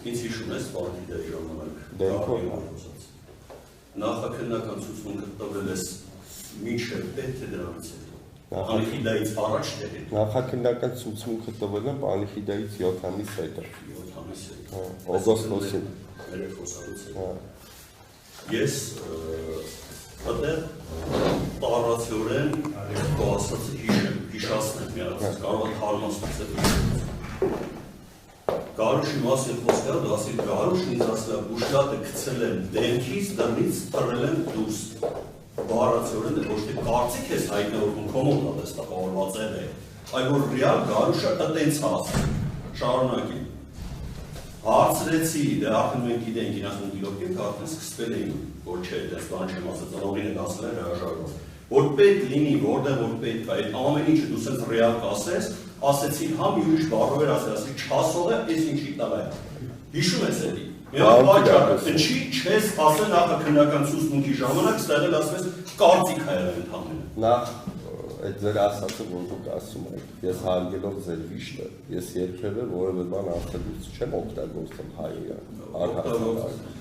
Ինձ հիշում ես պարտիդայի ժամանակ նախաքննական ցուցմունքը տվել ես մինչև պետ թե դրանից հետո Պանիխիդայից առաջ դեպի նախաքննական ցուցմունքը տվել եմ Պանիխիդայից 7 ամիս հետո օգոստոսին ես այդտեղ տարածորեն ասացի հիշացնեմ միացած կարող է թարմացնել Գարուշի մասին խոսքը դա ասի Գարուշն ինձ ասել է բուշլատը գցել եմ դեմքից դրնից տրել եմ դուրս բառացիորեն ոչ թե կարծիք ես հայտնվում կոմոդ տպավորված է այլ որ ռեալ Գարուշը տենց ասել շարունակի հարցրեցի դե արդեն մենք գիտենք ինքնասուն դիլոկին արդեն սկսվել էին որ չէ դες բան չեմ ասել ծնողին է ասել հրաժարվող որ պետք լինի որտեղ որ պետք է այդ ամեն ինչը դու սենց ռեալ կասես ասեցի համ ուրիշ բառով էր ասի չասողը էս ինչի տղա է հիշում ես էլի մի հատ պատճառը ինչի չես ասել նախաքննական ցուցմունքի ժամանակ ստեղել ասես կարծիք հայել ընդհանրապես նախ այդ ձեր ասածը որ դուք ասում եք ես հարգելով ձեր վիշտը ես երբևէ որևէ բան ասելուց չեմ օգտագործել հայերեն առհասարակ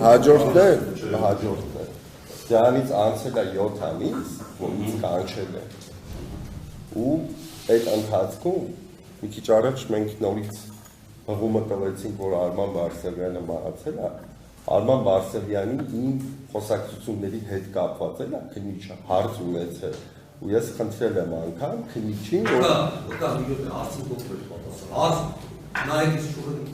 հաջորդն է դրանից անցել է 7 ամիս որ ինձ կանչել է ու այդ ընթացքում մի քիչ առաջ մենք նորից հղումը տվեցինք որ Արման Բարսեղյանը մահացել է Արման Բարսեղյանի իմ խոսակցությունների հետ կապված էլ է քննիչը հարց ունեցել ու ես խնդրել եմ անգամ քննիչին որ հարցը փոքր է պատասխան հարց նայեք